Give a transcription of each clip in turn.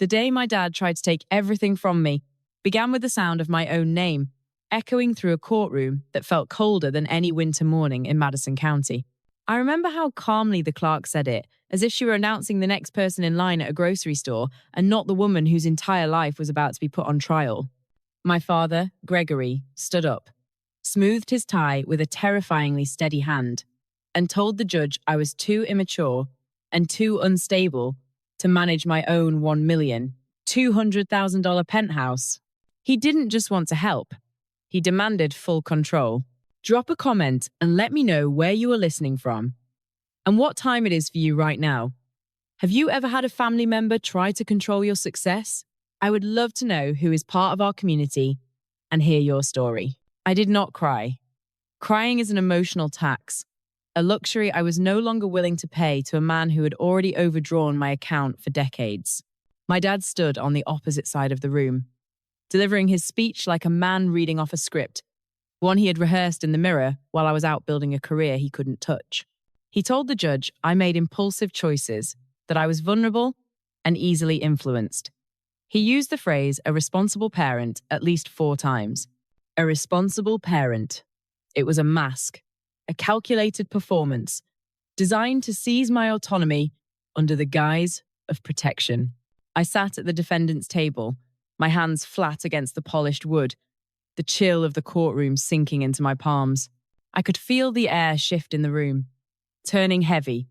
The day my dad tried to take everything from me began with the sound of my own name, echoing through a courtroom that felt colder than any winter morning in Madison County. I remember how calmly the clerk said it, as if she were announcing the next person in line at a grocery store and not the woman whose entire life was about to be put on trial. My father, Gregory, stood up, smoothed his tie with a terrifyingly steady hand, and told the judge I was too immature and too unstable to manage my own $1,200,000 penthouse. He didn't just want to help. He demanded full control. Drop a comment and let me know where you are listening from and what time it is for you right now. Have you ever had a family member try to control your success? I would love to know who is part of our community and hear your story. I did not cry. Crying is an emotional tax, a luxury I was no longer willing to pay to a man who had already overdrawn my account for decades. My dad stood on the opposite side of the room, delivering his speech like a man reading off a script, one he had rehearsed in the mirror while I was out building a career he couldn't touch. He told the judge I made impulsive choices, that I was vulnerable and easily influenced. He used the phrase a responsible parent at least 4 times. A responsible parent. It was a mask, a calculated performance, designed to seize my autonomy under the guise of protection. I sat at the defendant's table, my hands flat against the polished wood, the chill of the courtroom sinking into my palms. I could feel the air shift in the room, turning heavy,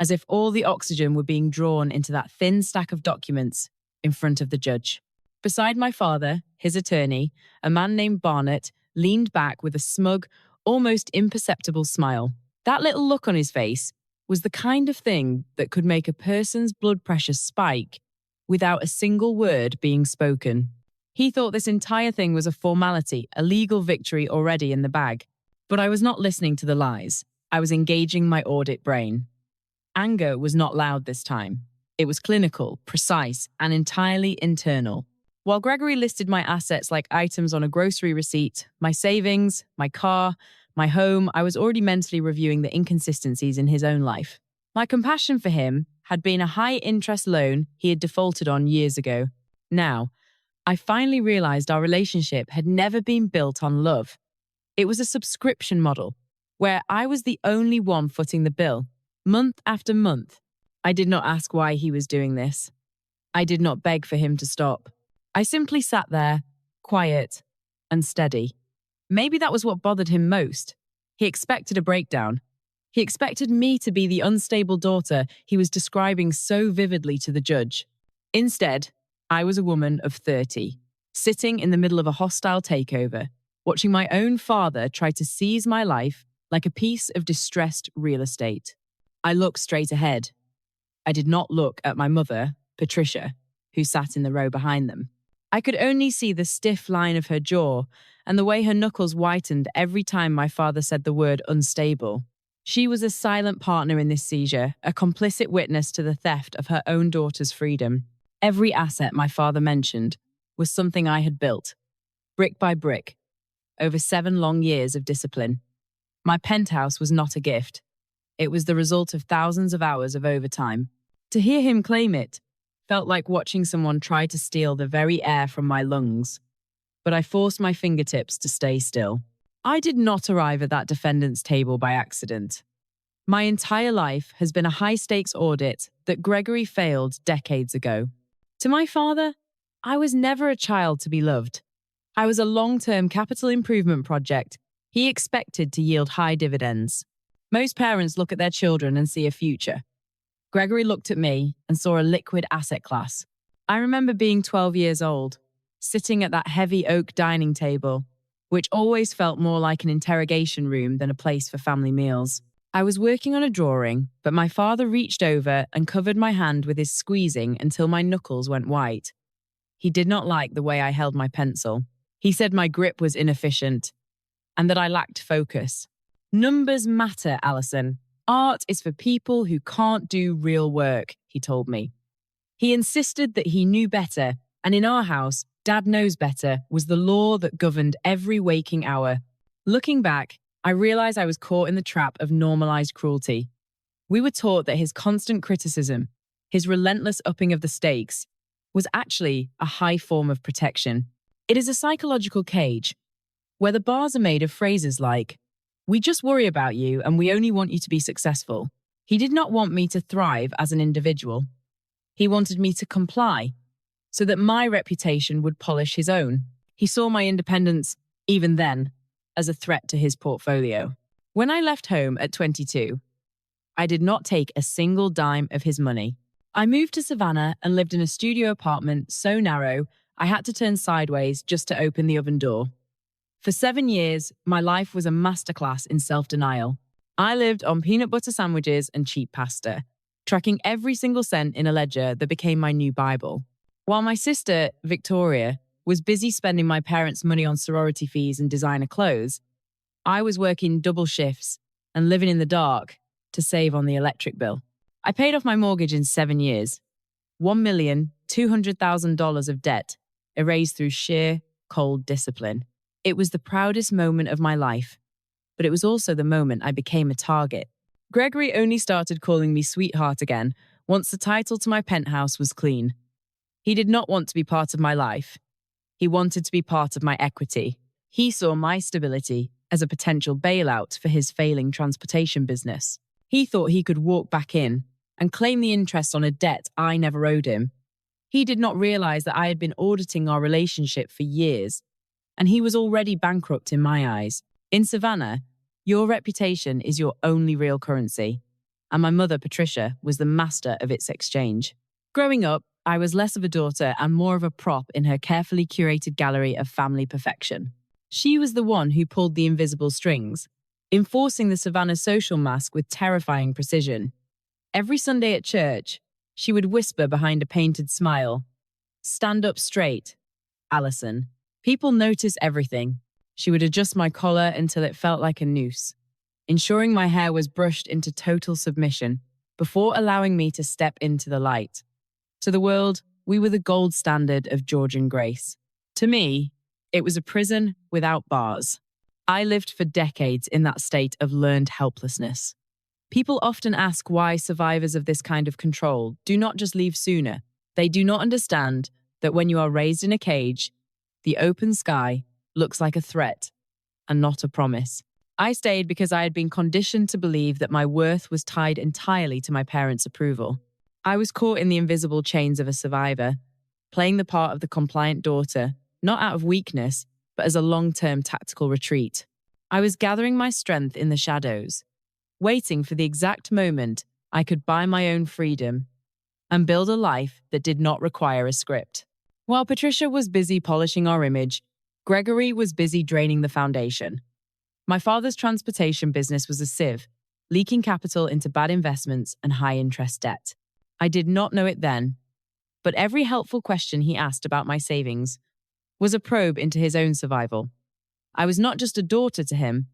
as if all the oxygen were being drawn into that thin stack of documents in front of the judge. Beside my father, his attorney, a man named Barnett, leaned back with a smug, almost imperceptible smile. That little look on his face was the kind of thing that could make a person's blood pressure spike without a single word being spoken. He thought this entire thing was a formality, a legal victory already in the bag. But I was not listening to the lies. I was engaging my audit brain. Anger was not loud this time. It was clinical, precise, and entirely internal. While Gregory listed my assets like items on a grocery receipt, my savings, my car, my home, I was already mentally reviewing the inconsistencies in his own life. My compassion for him had been a high-interest loan he had defaulted on years ago. Now, I finally realized our relationship had never been built on love. It was a subscription model, where I was the only one footing the bill, month after month. I did not ask why he was doing this. I did not beg for him to stop. I simply sat there, quiet and steady. Maybe that was what bothered him most. He expected a breakdown. He expected me to be the unstable daughter he was describing so vividly to the judge. Instead, I was a woman of 30, sitting in the middle of a hostile takeover, watching my own father try to seize my life like a piece of distressed real estate. I looked straight ahead. I did not look at my mother, Patricia, who sat in the row behind them. I could only see the stiff line of her jaw and the way her knuckles whitened every time my father said the word unstable. She was a silent partner in this seizure, a complicit witness to the theft of her own daughter's freedom. Every asset my father mentioned was something I had built, brick by brick, over 7 long years of discipline. My penthouse was not a gift. It was the result of thousands of hours of overtime. To hear him claim it felt like watching someone try to steal the very air from my lungs. But I forced my fingertips to stay still. I did not arrive at that defendant's table by accident. My entire life has been a high-stakes audit that Gregory failed decades ago. To my father, I was never a child to be loved. I was a long-term capital improvement project he expected to yield high dividends. Most parents look at their children and see a future. Gregory looked at me and saw a liquid asset class. I remember being 12 years old, sitting at that heavy oak dining table, which always felt more like an interrogation room than a place for family meals. I was working on a drawing, but my father reached over and covered my hand with his squeezing until my knuckles went white. He did not like the way I held my pencil. He said my grip was inefficient and that I lacked focus. Numbers matter, Alison. Art is for people who can't do real work, he told me. He insisted that he knew better, and in our house, Dad knows better was the law that governed every waking hour. Looking back, I realized I was caught in the trap of normalized cruelty. We were taught that his constant criticism, his relentless upping of the stakes, was actually a high form of protection. It is a psychological cage where the bars are made of phrases like, "We just worry about you and we only want you to be successful." He did not want me to thrive as an individual. He wanted me to comply so that my reputation would polish his own. He saw my independence, even then, as a threat to his portfolio. When I left home at 22, I did not take a single dime of his money. I moved to Savannah and lived in a studio apartment so narrow I had to turn sideways just to open the oven door. For 7 years, my life was a masterclass in self-denial. I lived on peanut butter sandwiches and cheap pasta, tracking every single cent in a ledger that became my new Bible. While my sister, Victoria, was busy spending my parents' money on sorority fees and designer clothes, I was working double shifts and living in the dark to save on the electric bill. I paid off my mortgage in 7 years. $1,200,000 of debt, erased through sheer, cold discipline. It was the proudest moment of my life, but it was also the moment I became a target. Gregory only started calling me sweetheart again once the title to my penthouse was clean. He did not want to be part of my life. He wanted to be part of my equity. He saw my stability as a potential bailout for his failing transportation business. He thought he could walk back in and claim the interest on a debt I never owed him. He did not realize that I had been auditing our relationship for years, and he was already bankrupt in my eyes. In Savannah, your reputation is your only real currency, and my mother, Patricia, was the master of its exchange. Growing up, I was less of a daughter and more of a prop in her carefully curated gallery of family perfection. She was the one who pulled the invisible strings, enforcing the Savannah social mask with terrifying precision. Every Sunday at church, she would whisper behind a painted smile, "Stand up straight, Allison." People notice everything. She would adjust my collar until it felt like a noose, ensuring my hair was brushed into total submission before allowing me to step into the light. To the world, we were the gold standard of Georgian grace. To me, it was a prison without bars. I lived for decades in that state of learned helplessness. People often ask why survivors of this kind of control do not just leave sooner. They do not understand that when you are raised in a cage, the open sky looks like a threat and not a promise. I stayed because I had been conditioned to believe that my worth was tied entirely to my parents' approval. I was caught in the invisible chains of a survivor, playing the part of the compliant daughter, not out of weakness, but as a long-term tactical retreat. I was gathering my strength in the shadows, waiting for the exact moment I could buy my own freedom and build a life that did not require a script. While Patricia was busy polishing our image, Gregory was busy draining the foundation. My father's transportation business was a sieve, leaking capital into bad investments and high-interest debt. I did not know it then, but every helpful question he asked about my savings was a probe into his own survival. I was not just a daughter to him,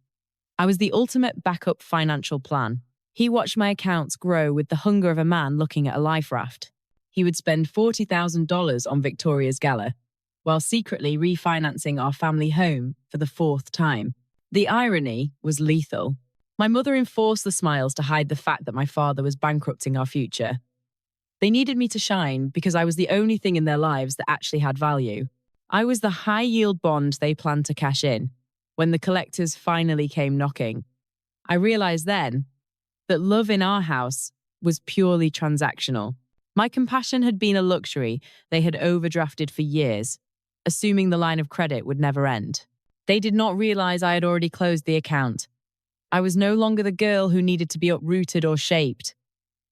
I was the ultimate backup financial plan. He watched my accounts grow with the hunger of a man looking at a life raft. He would spend $40,000 on Victoria's gala, while secretly refinancing our family home for the 4th time. The irony was lethal. My mother enforced the smiles to hide the fact that my father was bankrupting our future. They needed me to shine because I was the only thing in their lives that actually had value. I was the high-yield bond they planned to cash in when the collectors finally came knocking. I realized then that love in our house was purely transactional. My compassion had been a luxury they had overdrafted for years, assuming the line of credit would never end. They did not realize I had already closed the account. I was no longer the girl who needed to be uprooted or shaped.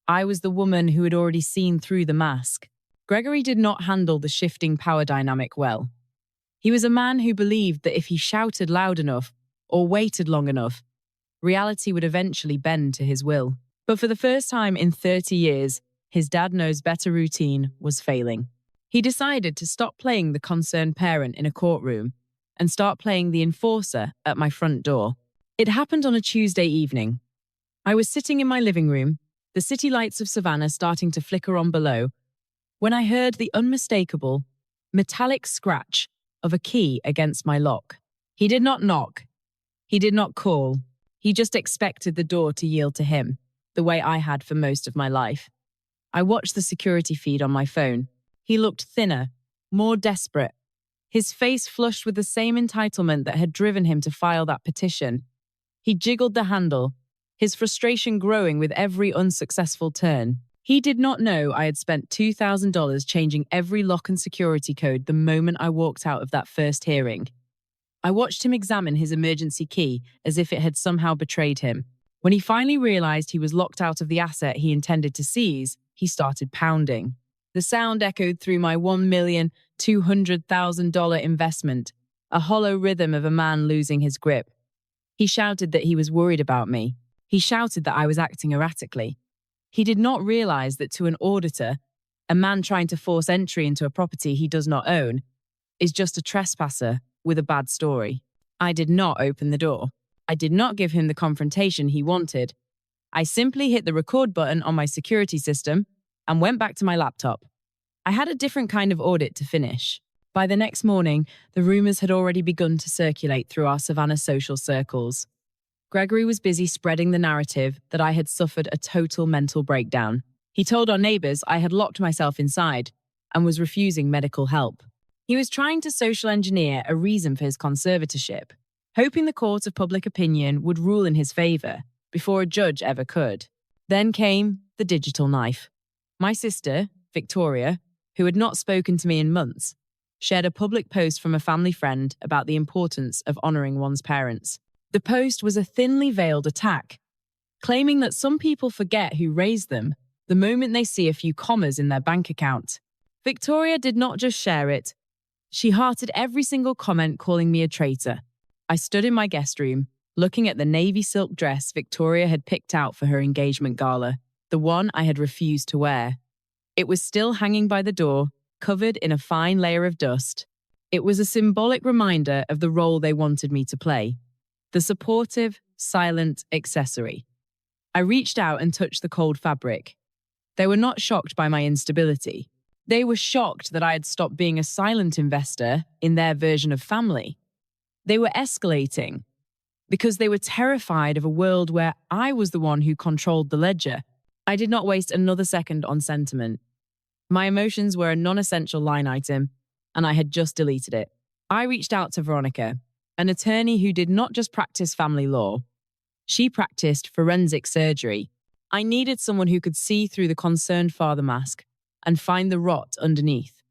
I was the woman who had already seen through the mask. Gregory did not handle the shifting power dynamic well. He was a man who believed that if he shouted loud enough or waited long enough, reality would eventually bend to his will. But for the first time in 30 years, his dad knows better routine was failing. He decided to stop playing the concerned parent in a courtroom and start playing the enforcer at my front door. It happened on a Tuesday evening. I was sitting in my living room, the city lights of Savannah starting to flicker on below, when I heard the unmistakable, metallic scratch of a key against my lock. He did not knock. He did not call. He just expected the door to yield to him, the way I had for most of my life. I watched the security feed on my phone. He looked thinner, more desperate, his face flushed with the same entitlement that had driven him to file that petition. He jiggled the handle, his frustration growing with every unsuccessful turn. He did not know I had spent $2,000 changing every lock and security code the moment I walked out of that first hearing. I watched him examine his emergency key as if it had somehow betrayed him. When he finally realized he was locked out of the asset he intended to seize, he started pounding. The sound echoed through my $1,200,000 investment, a hollow rhythm of a man losing his grip. He shouted that he was worried about me. He shouted that I was acting erratically. He did not realize that to an auditor, a man trying to force entry into a property he does not own is just a trespasser with a bad story. I did not open the door. I did not give him the confrontation he wanted. I simply hit the record button on my security system and went back to my laptop. I had a different kind of audit to finish. By the next morning, the rumors had already begun to circulate through our Savannah social circles. Gregory was busy spreading the narrative that I had suffered a total mental breakdown. He told our neighbors I had locked myself inside and was refusing medical help. He was trying to social engineer a reason for his conservatorship, hoping the court of public opinion would rule in his favor before a judge ever could. Then came the digital knife. My sister, Victoria, who had not spoken to me in months, shared a public post from a family friend about the importance of honoring one's parents. The post was a thinly veiled attack, claiming that some people forget who raised them the moment they see a few commas in their bank account. Victoria did not just share it, she hearted every single comment calling me a traitor. I stood in my guest room, looking at the navy silk dress Victoria had picked out for her engagement gala, the one I had refused to wear. It was still hanging by the door, covered in a fine layer of dust. It was a symbolic reminder of the role they wanted me to play. The supportive, silent accessory. I reached out and touched the cold fabric. They were not shocked by my instability. They were shocked that I had stopped being a silent investor in their version of family. They were escalating because they were terrified of a world where I was the one who controlled the ledger. I did not waste another second on sentiment. My emotions were a non-essential line item, and I had just deleted it. I reached out to Veronica, an attorney who did not just practice family law. She practiced forensic surgery. I needed someone who could see through the concerned father mask and find the rot underneath.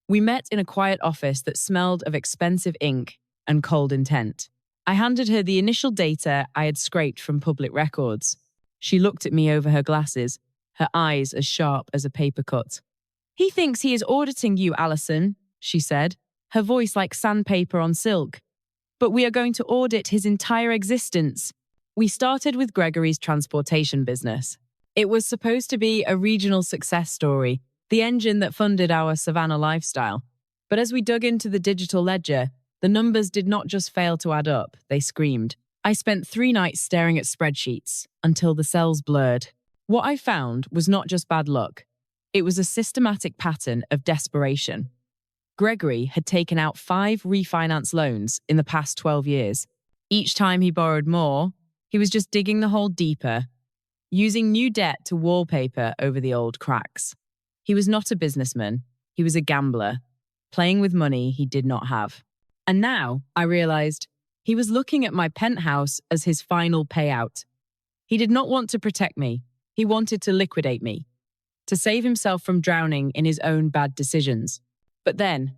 We met in a quiet office that smelled of expensive ink and cold intent. I handed her the initial data I had scraped from public records. She looked at me over her glasses, her eyes as sharp as a paper cut. "He thinks he is auditing you, Alison," she said, her voice like sandpaper on silk. "But we are going to audit his entire existence." We started with Gregory's transportation business. It was supposed to be a regional success story, the engine that funded our Savannah lifestyle. But as we dug into the digital ledger, the numbers did not just fail to add up, they screamed. I spent 3 nights staring at spreadsheets until the cells blurred. What I found was not just bad luck. It was a systematic pattern of desperation. Gregory had taken out 5 refinance loans in the past 12 years. Each time he borrowed more, he was just digging the hole deeper, using new debt to wallpaper over the old cracks. He was not a businessman. He was a gambler, playing with money he did not have. And now, I realized, he was looking at my penthouse as his final payout. He did not want to protect me. He wanted to liquidate me, to save himself from drowning in his own bad decisions. But then,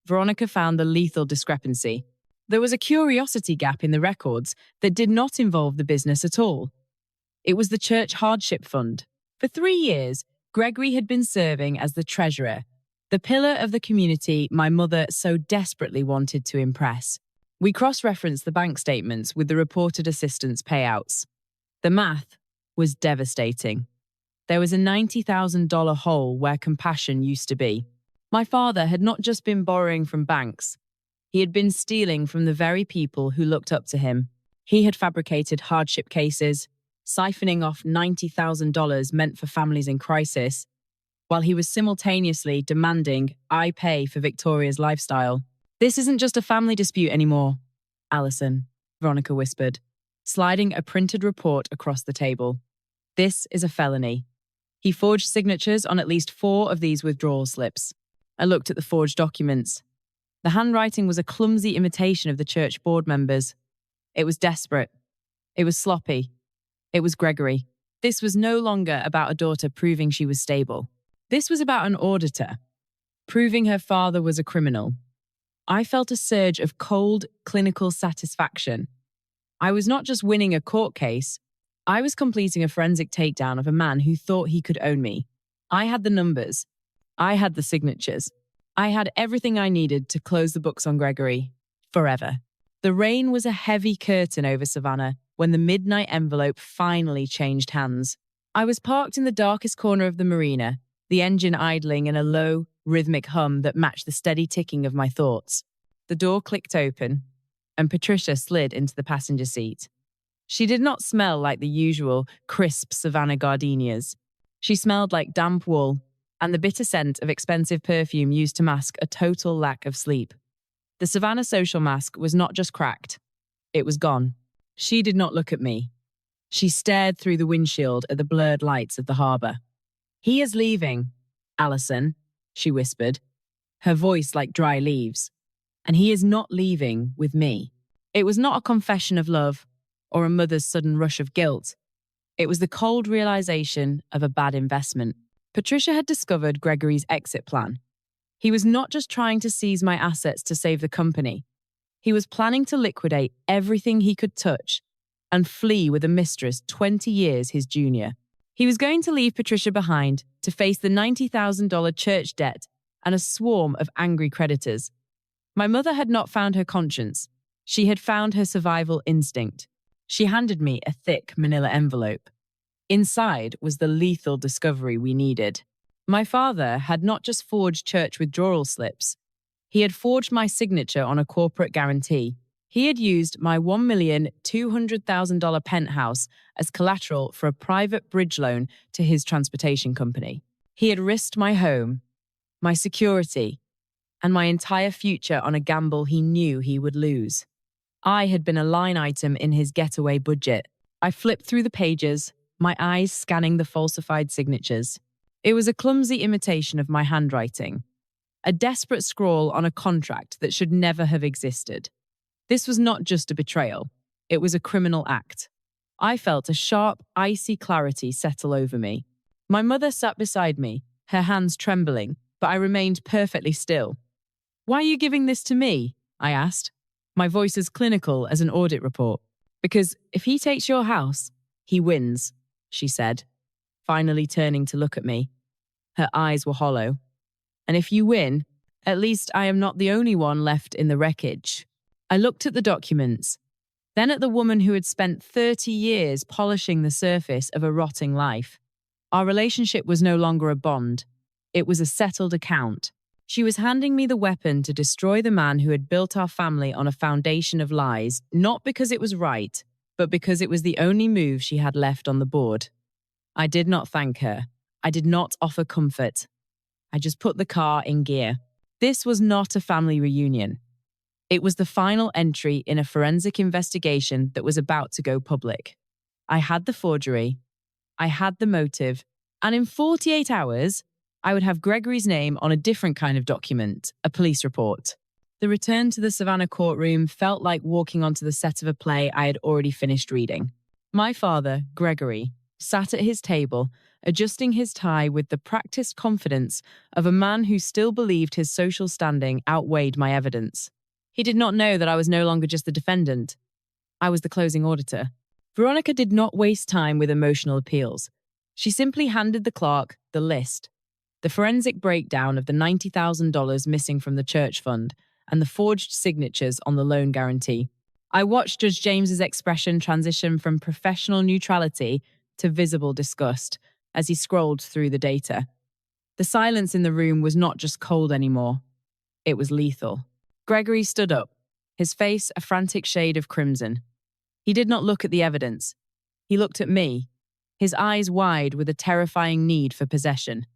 Veronica found the lethal discrepancy. There was a curiosity gap in the records that did not involve the business at all. It was the church hardship fund. For 3 years, Gregory had been serving as the treasurer, the pillar of the community my mother so desperately wanted to impress. We cross-referenced the bank statements with the reported assistance payouts. The math was devastating. There was a $90,000 hole where compassion used to be. My father had not just been borrowing from banks. He had been stealing from the very people who looked up to him. He had fabricated hardship cases, siphoning off $90,000 meant for families in crisis, while he was simultaneously demanding I pay for Victoria's lifestyle. "This isn't just a family dispute anymore, Alison," Veronica whispered, sliding a printed report across the table. "This is a felony. He forged signatures on at least 4 of these withdrawal slips. I looked at the forged documents. The handwriting was a clumsy imitation of the church board members. It was desperate. It was sloppy. It was Gregory. This was no longer about a daughter proving she was stable. This was about an auditor, proving her father was a criminal. I felt a surge of cold, clinical satisfaction. I was not just winning a court case, I was completing a forensic takedown of a man who thought he could own me. I had the numbers. I had the signatures. I had everything I needed to close the books on Gregory forever. The rain was a heavy curtain over Savannah when the midnight envelope finally changed hands. I was parked in the darkest corner of the marina, the engine idling in a low, rhythmic hum that matched the steady ticking of my thoughts. The door clicked open, and Patricia slid into the passenger seat. She did not smell like the usual crisp Savannah gardenias. She smelled like damp wool and the bitter scent of expensive perfume used to mask a total lack of sleep. The Savannah social mask was not just cracked, it was gone. She did not look at me. She stared through the windshield at the blurred lights of the harbour. "He is leaving, Alison," she whispered, her voice like dry leaves. "And he is not leaving with me." It was not a confession of love or a mother's sudden rush of guilt. It was the cold realization of a bad investment. Patricia had discovered Gregory's exit plan. He was not just trying to seize my assets to save the company. He was planning to liquidate everything he could touch and flee with a mistress 20 years his junior. He was going to leave Patricia behind to face the $90,000 church debt and a swarm of angry creditors. My mother had not found her conscience. She had found her survival instinct. She handed me a thick manila envelope. Inside was the lethal discovery we needed. My father had not just forged church withdrawal slips. He had forged my signature on a corporate guarantee. He had used my $1,200,000 penthouse as collateral for a private bridge loan to his transportation company. He had risked my home, my security, and my entire future on a gamble he knew he would lose. I had been a line item in his getaway budget. I flipped through the pages, my eyes scanning the falsified signatures. It was a clumsy imitation of my handwriting, a desperate scrawl on a contract that should never have existed. This was not just a betrayal, it was a criminal act. I felt a sharp, icy clarity settle over me. My mother sat beside me, her hands trembling, but I remained perfectly still. "Why are you giving this to me?" I asked, my voice as clinical as an audit report. "Because if he takes your house, he wins," she said, finally turning to look at me. Her eyes were hollow. "And if you win, at least I am not the only one left in the wreckage." I looked at the documents, then at the woman who had spent 30 years polishing the surface of a rotting life. Our relationship was no longer a bond. It was a settled account. She was handing me the weapon to destroy the man who had built our family on a foundation of lies, not because it was right, but because it was the only move she had left on the board. I did not thank her. I did not offer comfort. I just put the car in gear. This was not a family reunion. It was the final entry in a forensic investigation that was about to go public. I had the forgery. I had the motive. And in 48 hours, I would have Gregory's name on a different kind of document, a police report. The return to the Savannah courtroom felt like walking onto the set of a play I had already finished reading. My father, Gregory, sat at his table, adjusting his tie with the practiced confidence of a man who still believed his social standing outweighed my evidence. He did not know that I was no longer just the defendant. I was the closing auditor. Veronica did not waste time with emotional appeals. She simply handed the clerk the list, the forensic breakdown of the $90,000 missing from the church fund, and the forged signatures on the loan guarantee. I watched Judge James's expression transition from professional neutrality to visible disgust as he scrolled through the data. The silence in the room was not just cold anymore. It was lethal. Gregory stood up, his face a frantic shade of crimson. He did not look at the evidence. He looked at me, his eyes wide with a terrifying need for possession.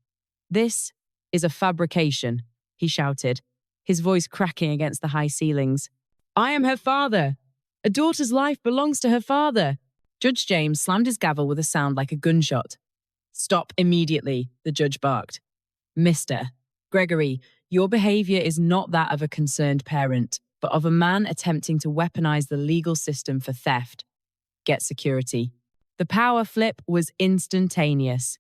"This is a fabrication," he shouted, his voice cracking against the high ceilings. "I am her father. A daughter's life belongs to her father." Judge James slammed his gavel with a sound like a gunshot. "Stop immediately," the judge barked. "Mister Gregory, Your behavior is not that of a concerned parent, but of a man attempting to weaponize the legal system for theft. Get security. The power flip was instantaneous.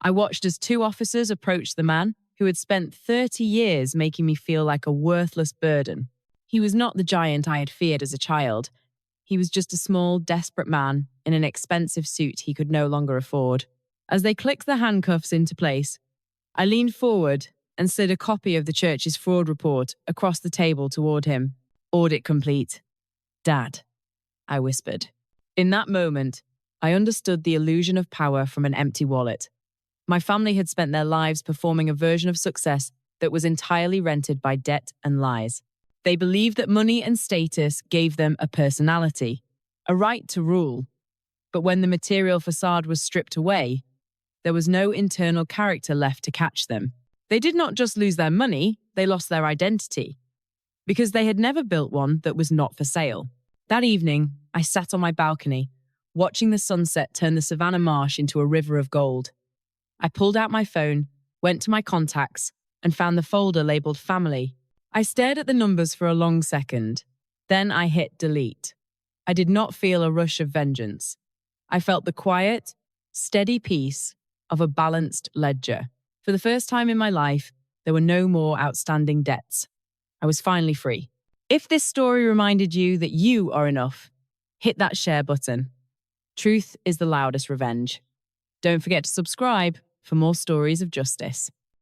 I watched as two officers approached the man who had spent 30 years making me feel like a worthless burden. He was not the giant I had feared as a child. He was just a small, desperate man in an expensive suit he could no longer afford. As they clicked the handcuffs into place, I leaned forward and slid a copy of the church's fraud report across the table toward him. Audit complete. Dad, I whispered. In that moment, I understood the illusion of power from an empty wallet. My family had spent their lives performing a version of success that was entirely rented by debt and lies. They believed that money and status gave them a personality, a right to rule. But when the material facade was stripped away, there was no internal character left to catch them. They did not just lose their money, they lost their identity, because they had never built one that was not for sale. That evening, I sat on my balcony, watching the sunset turn the Savannah Marsh into a river of gold. I pulled out my phone, went to my contacts, and found the folder labeled Family. I stared at the numbers for a long second. Then I hit delete. I did not feel a rush of vengeance. I felt the quiet, steady peace of a balanced ledger. For the first time in my life, there were no more outstanding debts. I was finally free. If this story reminded you that you are enough, hit that share button. Truth is the loudest revenge. Don't forget to subscribe for more stories of justice.